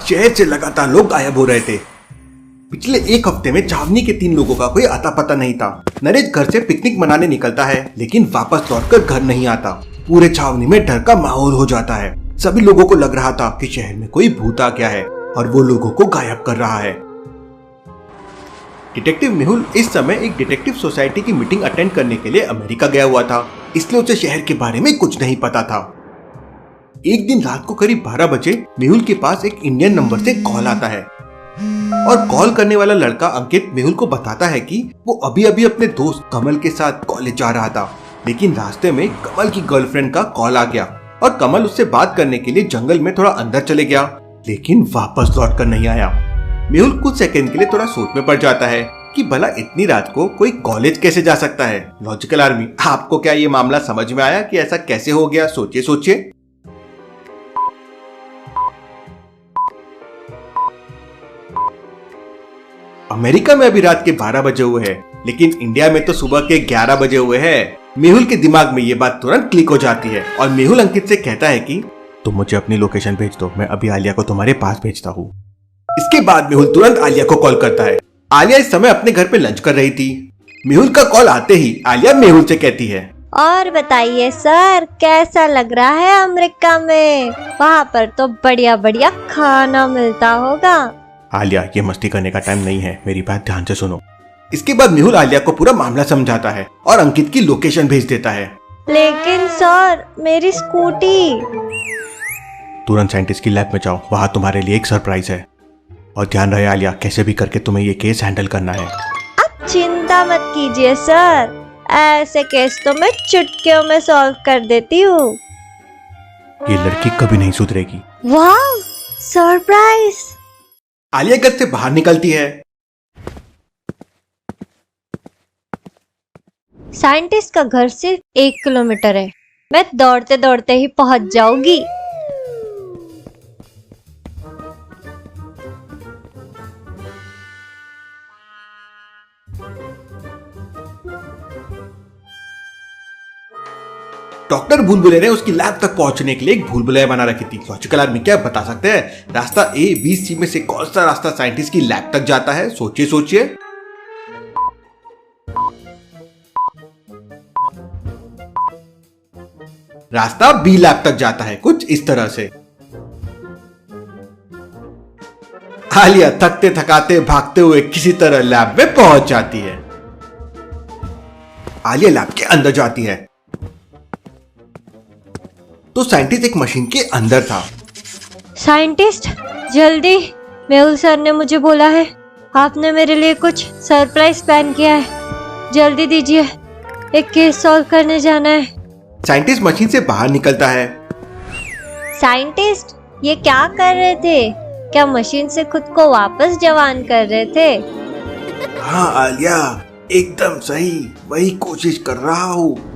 शहर से लगातार लोग गायब हो रहे थे। पिछले एक हफ्ते में छावनी के 3 लोगों का कोई अता पता नहीं था। नरेश घर से पिकनिक मनाने निकलता है लेकिन वापस लौटकर घर नहीं आता। पूरे छावनी में डर का माहौल हो जाता है। सभी लोगों को लग रहा था कि शहर में कोई भूत आ गया है और वो लोगों को गायब कर रहा है। डिटेक्टिव मेहुल इस समय एक डिटेक्टिव सोसाइटी की मीटिंग अटेंड करने के लिए अमेरिका गया हुआ था, इसलिए उसे शहर के बारे में कुछ नहीं पता था। एक दिन रात को करीब 12 बजे मेहुल के पास एक इंडियन नंबर से कॉल आता है और कॉल करने वाला लड़का अंकित मेहुल को बताता है कि वो अभी अभी अपने दोस्त कमल के साथ कॉलेज जा रहा था, लेकिन रास्ते में कमल की गर्लफ्रेंड का कॉल आ गया और कमल उससे बात करने के लिए जंगल में थोड़ा अंदर चले गया, लेकिन वापस लौट कर नहीं आया। मेहुल कुछ सेकंड के लिए थोड़ा सोच में पड़ जाता है कि भला इतनी रात को कोई कॉलेज कैसे जा सकता है। लॉजिकल आर्मी, आपको क्या ये मामला समझ में आया कि ऐसा कैसे हो गया? सोचिए सोचिए। अमेरिका में अभी रात के 12 बजे हुए हैं, लेकिन इंडिया में तो सुबह के 11 बजे हुए हैं। मेहुल के दिमाग में ये बात तुरंत क्लिक हो जाती है और मेहुल अंकित से कहता है कि तुम मुझे अपनी लोकेशन भेज दो, मैं अभी आलिया को तुम्हारे पास भेजता हूँ। इसके बाद मेहुल तुरंत आलिया को कॉल करता है। आलिया इस समय अपने घर पे लंच कर रही थी। मेहुल का कॉल आते ही आलिया मेहुल से कहती है, और बताइए सर, कैसा लग रहा है अमेरिका में? वहाँ पर तो बढ़िया बढ़िया खाना मिलता होगा। आलिया, ये मस्ती करने का टाइम नहीं है, मेरी बात ध्यान से सुनो। इसके बाद मेहुल आलिया को पूरा मामला समझाता है और अंकित की लोकेशन भेज देता है। लेकिन सर, मेरी स्कूटी। तुरंत साइंटिस्ट की लैब में जाओ, वहाँ तुम्हारे लिए एक सरप्राइज है। और ध्यान रहे आलिया, कैसे भी करके तुम्हें ये केस हैंडल करना है। आप चिंता मत कीजिए सर, ऐसे केस तो मैं चुटकियों में सॉल्व कर देती हूँ। ये लड़की कभी नहीं सुधरेगी। वाह, सरप्राइज। आलिया घर से बाहर निकलती है। साइंटिस्ट का घर सिर्फ 1 किलोमीटर है, मैं दौड़ते दौड़ते ही पहुंच जाऊंगी। डॉक्टर भूल भुलैया ने उसकी लैब तक पहुंचने के लिए एक भूल भुलैया बना रखी थी। लॉजिकल आदमी क्या बता सकते हैं रास्ता A, B, C में से कौन सा रास्ता साइंटिस्ट की लैब तक जाता है? सोचिए सोचिए। रास्ता B लैब तक जाता है, कुछ इस तरह से। आलिया थकते थकाते भागते हुए किसी तरह लैब में पहुंच जाती है। आलिया लैब के अंदर जाती है तो साइंटिस्ट एक मशीन के अंदर था। साइंटिस्ट, जल्दी, मेहुल सर ने मुझे बोला है आपने मेरे लिए कुछ सरप्राइज प्लान किया है, जल्दी दीजिए, एक केस सॉल्व करने जाना है। साइंटिस्ट मशीन से बाहर निकलता है। साइंटिस्ट, ये क्या कर रहे थे? क्या मशीन से खुद को वापस जवान कर रहे थे? हाँ आलिया, एकदम सही, वही कोशिश कर रहा हूँ।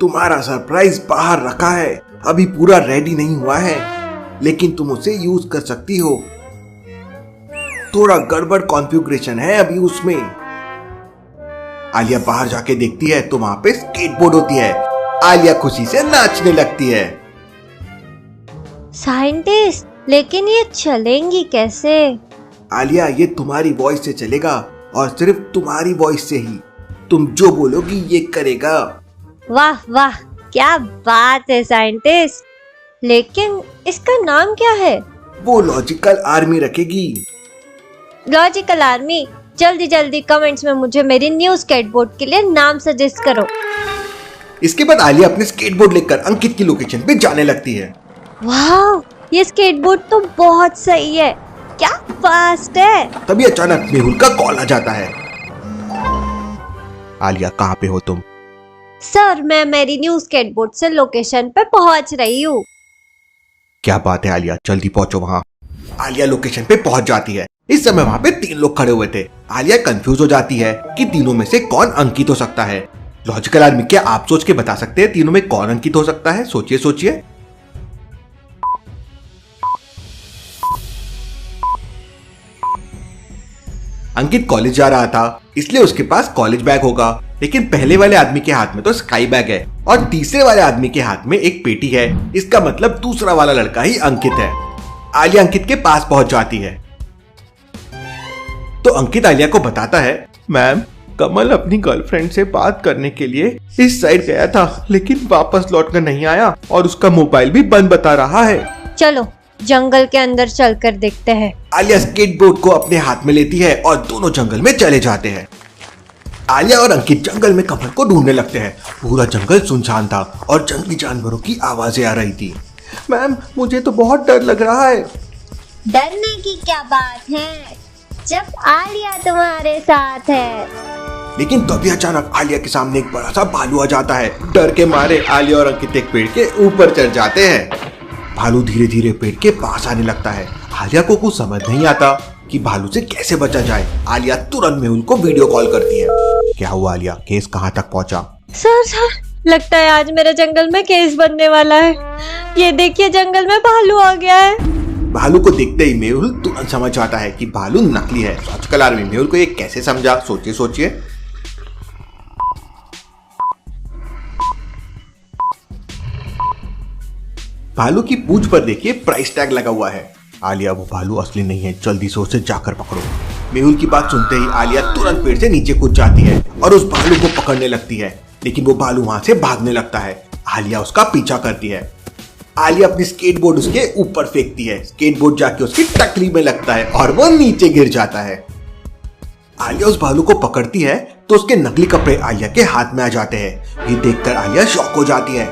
तुम्हारा सरप्राइज बाहर रखा है, अभी पूरा रेडी नहीं हुआ है, लेकिन तुम उसे यूज कर सकती हो। थोड़ा गड़बड़ कॉन्फ़िगरेशन है अभी उसमें। आलिया बाहर जाके देखती है तो वहां पे स्केटबोर्ड होती है। आलिया खुशी से नाचने लगती है। साइंटिस्ट, लेकिन ये चलेंगी कैसे? आलिया, ये तुम्हारी वॉइस से चलेगा और सिर्फ तुम्हारी वॉइस से ही। तुम जो बोलोगी ये करेगा। वाह वाह, क्या बात है साइंटिस्ट, लेकिन इसका नाम क्या है? वो लॉजिकल आर्मी रखेगी। लॉजिकल आर्मी, जल्दी जल्दी कमेंट्स में मुझे मेरी न्यू स्केटबोर्ड के लिए नाम सजेस्ट करो। इसके बाद आलिया अपने स्केटबोर्ड लेकर अंकित की लोकेशन पे जाने लगती है। वाह, ये स्केटबोर्ड तो बहुत सही है, क्या फास्ट है। तभी अचानक मेहुल का कॉल आ जाता है। आलिया, कहाँ पे हो तुम? सर, मैं मेरी न्यू स्केटबोर्ड से लोकेशन पे पहुंच रही हूँ। क्या बात है आलिया, जल्दी पहुंचो वहाँ। आलिया लोकेशन पे पहुंच जाती है। इस समय वहाँ पे 3 लोग खड़े हुए थे। आलिया कंफ्यूज हो जाती है कि तीनों में से कौन अंकित हो सकता है। लॉजिकल आदमी, क्या आप सोच के बता सकते हैं तीनों में कौन अंकित हो सकता है? सोचिए सोचिए। अंकित कॉलेज जा रहा था, इसलिए उसके पास कॉलेज बैग होगा, लेकिन पहले वाले आदमी के हाथ में तो स्काई बैग है और तीसरे वाले आदमी के हाथ में एक पेटी है। इसका मतलब दूसरा वाला लड़का ही अंकित है। आलिया अंकित के पास पहुंच जाती है तो अंकित आलिया को बताता है, मैम कमल अपनी गर्लफ्रेंड से बात करने के लिए इस साइड गया था, लेकिन वापस लौटकर नहीं आया और उसका मोबाइल भी बंद बता रहा है। चलो जंगल के अंदर चलकर देखते हैं। आलिया स्केटबोर्ड को अपने हाथ में लेती है और दोनों जंगल में चले जाते हैं। आलिया और अंकित जंगल में कमल को ढूंढने लगते हैं। पूरा जंगल सुनसान था और जंगली जानवरों की आवाजें आ रही थी। मैम मुझे तो बहुत डर लग रहा है। डरने की क्या बात है, जब आलिया तुम्हारे साथ है। लेकिन तभी अचानक आलिया के सामने एक बड़ा सा भालू आ जाता है। डर के मारे आलिया और अंकित एक पेड़ के ऊपर चढ़ जाते हैं। भालू धीरे धीरे पेड़ के पास आने लगता है। आलिया को कुछ समझ नहीं आता कि भालू से कैसे बचा जाए। आलिया तुरंत मेहुल को वीडियो कॉल करती है। क्या हुआ आलिया, केस कहाँ तक पहुँचा? सर लगता है आज मेरे जंगल में केस बनने वाला है। ये देखिए जंगल में भालू आ गया है। भालू को देखते ही मेहुल तुरंत समझ जाता है कि भालू नकली है। लॉजिकल आर्मी मेहुल को ये कैसे समझा, सोचिए। भालू की पूंछ पर देखिए प्राइस टैग लगा हुआ है। आलिया वो भालू असली नहीं है, जल्दी से उसे जाकर पकड़ो। मेहुल की बात सुनते ही आलिया तुरंत पेड़ से नीचे कूद जाती है और उस भालू को पकड़ने लगती है, लेकिन वो भालू वहां से भागने लगता है। आलिया उसका पीछा करती है। आलिया अपनी स्केटबोर्ड उसके ऊपर फेंकती है। स्केटबोर्ड जाके उसकी टकली में लगता है और वो नीचे गिर जाता है। आलिया उस भालू को पकड़ती है तो उसके नकली कपड़े आलिया के हाथ में आ जाते हैं। ये देखकर आलिया शॉक हो जाती है।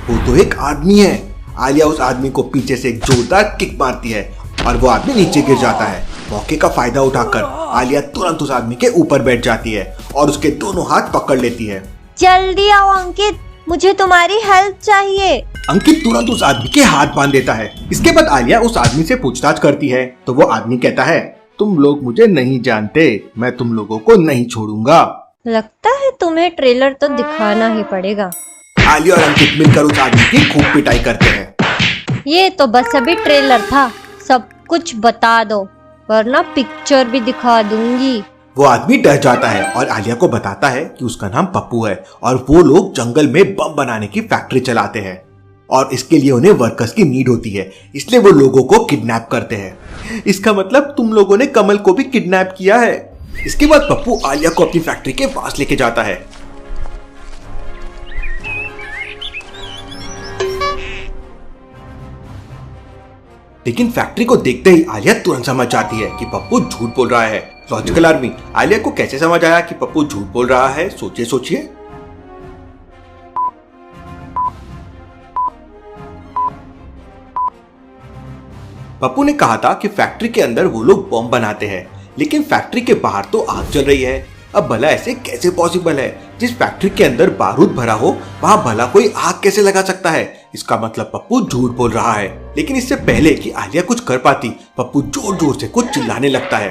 वो तो एक आदमी है। आलिया उस आदमी को पीछे से एक जोरदार किक मारती है और वो आदमी नीचे गिर जाता है। मौके का फायदा उठाकर आलिया तुरंत उस आदमी के ऊपर बैठ जाती है और उसके दोनों हाथ पकड़ लेती है। जल्दी आओ अंकित, मुझे तुम्हारी हेल्प चाहिए। अंकित तुरंत उस आदमी के हाथ बांध देता है। इसके बाद आलिया उस आदमी से पूछताछ करती है तो वो आदमी कहता है, तुम लोग मुझे नहीं जानते, मैं तुम लोगों को नहीं छोड़ूंगा। लगता है तुम्हें ट्रेलर तो दिखाना ही पड़ेगा। आलिया और अंकित मिलकर उस आदमी की खूब पिटाई करते हैं। ये तो बस अभी ट्रेलर था, सब कुछ बता दो वरना पिक्चर भी दिखा दूंगी। वो आदमी डर जाता है और आलिया को बताता है कि उसका नाम पप्पू है और वो लोग जंगल में बम बनाने की फैक्ट्री चलाते हैं और इसके लिए उन्हें वर्कर्स की नीड होती है, इसलिए वो लोगों को किडनैप करते हैं। इसका मतलब तुम लोगों ने कमल को भी किडनैप किया है। इसके बाद पप्पू आलिया को अपनी फैक्ट्री के पास लेके जाता है। लेकिन फैक्ट्री को देखते ही आलिया तुरंत समझ जाती है कि पप्पू झूठ बोल रहा है। लॉजिकल आर्मी, आलिया को कैसे समझ आया कि पप्पू झूठ बोल रहा है? सोचिए। पप्पू ने कहा था कि फैक्ट्री के अंदर वो लोग बम बनाते हैं, लेकिन फैक्ट्री के बाहर तो आग जल रही है। अब भला ऐसे कैसे पॉसिबल है? जिस फैक्ट्री के अंदर बारूद भरा हो वहां भला कोई आग कैसे लगा सकता है? इसका मतलब पप्पू झूठ बोल रहा है। लेकिन इससे पहले कि आलिया कुछ कर पाती, पप्पू जोर जोर से कुछ चिल्लाने लगता है।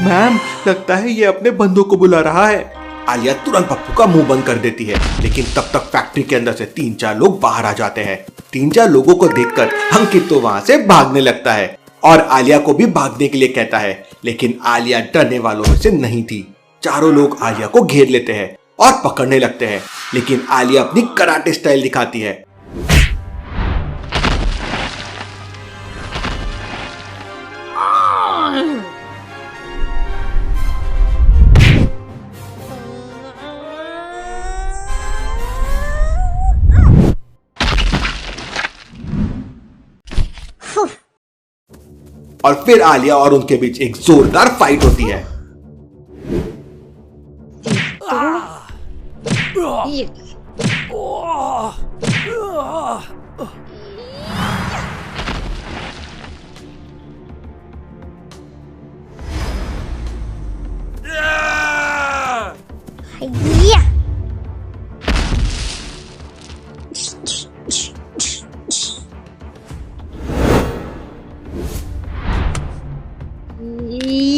मैम लगता है ये अपने बंदों को बुला रहा है। आलिया तुरंत पप्पू का मुंह बंद कर देती है, लेकिन तब तक फैक्ट्री के अंदर से 3-4 लोग बाहर आ जाते हैं। 3-4 लोगों को देखकर अंकित तो वहां से भागने लगता है और आलिया को भी भागने के लिए कहता है, लेकिन आलिया डरने वालों में से नहीं थी। चारों लोग आलिया को घेर लेते हैं और पकड़ने लगते हैं, लेकिन आलिया अपनी कराटे स्टाइल दिखाती है। और फिर आलिया और उनके बीच एक जोरदार फाइट होती है।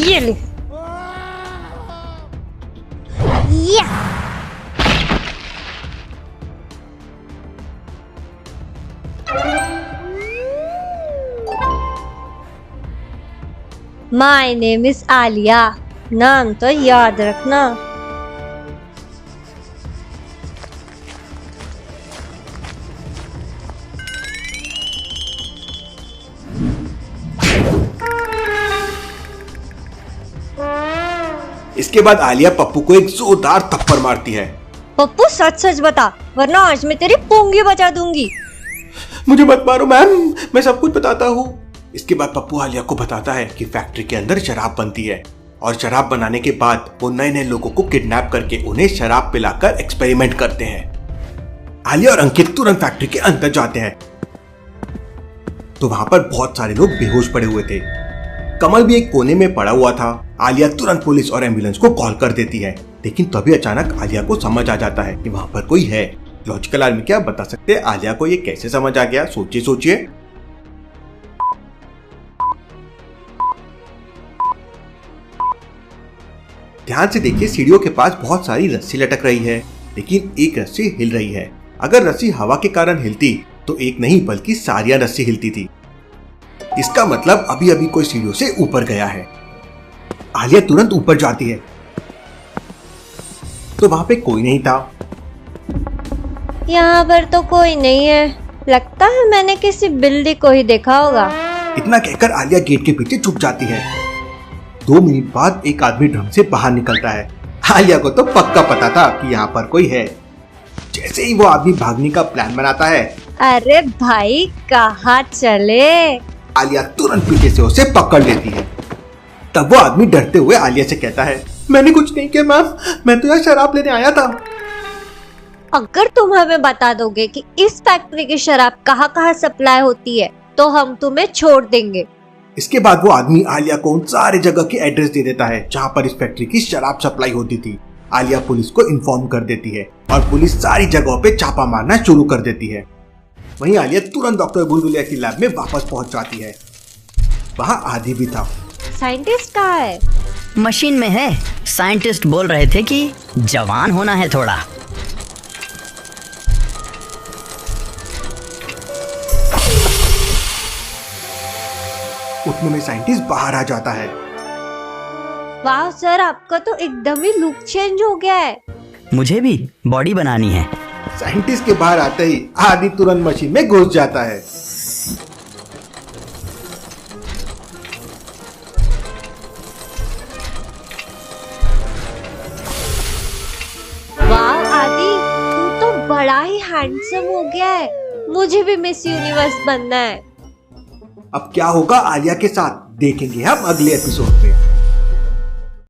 ये ले। या। My name is आलिया, नाम तो याद रखना। इसके बाद आलिया पप्पू को एक जोरदार थप्पड़ मारती है। पप्पू सच सच बता, वरना आज मैं तेरी पोंगी बचा दूंगी। मुझे मत मारो मैम, मैं सब कुछ बताता हूँ। इसके बाद पप्पू आलिया को बताता है कि फैक्ट्री के अंदर शराब बनती है और शराब बनाने के बाद वो नए नए लोगों को किडनैप करके उन्हें शराब पिलाकर एक्सपेरिमेंट करते हैं। आलिया और अंकित तुरंत फैक्ट्री के अंदर जाते हैं तो वहां पर बहुत सारे लोग बेहोश पड़े हुए थे। कमल भी एक कोने में पड़ा हुआ था। आलिया तुरंत पुलिस और एम्बुलेंस को कॉल कर देती है, लेकिन तभी अचानक आलिया को समझ आ जाता है कि वहां पर कोई है। लॉजिकल आर्मी क्या बता सकते हैं आलिया को ये कैसे समझ आ गया? सोचिए सोचिए। ध्यान से देखिए, सीढ़ियों के पास बहुत सारी रस्सी लटक रही है, लेकिन एक रस्सी हिल रही है। अगर रस्सी हवा के कारण हिलती तो एक नहीं बल्कि सारियां रस्सी हिलती थी। इसका मतलब अभी अभी कोई सीढ़ियों से ऊपर गया है। आलिया तुरंत ऊपर जाती है तो वहां पे कोई नहीं था। यहाँ पर तो कोई नहीं है, लगता है मैंने किसी बिल्ली को ही देखा होगा। इतना कहकर आलिया गेट के पीछे छुप जाती है। 2 मिनट बाद एक आदमी ड्रम से बाहर निकलता है। आलिया को तो पक्का पता था कि यहाँ पर कोई है। जैसे ही वो आदमी भागने का प्लान बनाता है, अरे भाई कहाँ चले? आलिया तुरंत पीछे से उसे पकड़ लेती है। तब वो आदमी डरते हुए आलिया से कहता है, मैंने कुछ नहीं किया मैम, मैं तो यहाँ शराब लेने आया था। अगर तुम हमें बता दोगे कि इस फैक्ट्री की शराब कहाँ कहाँ सप्लाई होती है तो हम तुम्हें छोड़ देंगे। इसके बाद वो आदमी आलिया को उन सारे जगह की एड्रेस दे देता है जहाँ पर इस फैक्ट्री की शराब सप्लाई होती थी। आलिया पुलिस को इन्फॉर्म कर देती है और पुलिस सारी जगहों पे छापा मारना शुरू कर देती है। वहीं आलिया तुरंत डॉक्टर बुलबुलिया की लैब में वापस पहुंच जाती है। वहां आदि भी था। साइंटिस्ट कहाँ है? मशीन में है। साइंटिस्ट बोल रहे थे कि जवान होना है थोड़ा। उतने में साइंटिस्ट बाहर आ जाता है। वाह सर, आपका तो एकदम ही लुक चेंज हो गया है। मुझे भी बॉडी बनानी है। साइंटिस्ट के बाहर आते ही आदि तुरंत मशीन में घुस जाता है। वाह आदि, तू तो बड़ा ही हैंडसम हो गया है। मुझे भी मिस यूनिवर्स बनना है। अब क्या होगा आलिया के साथ देखेंगे हम अगले एपिसोड में।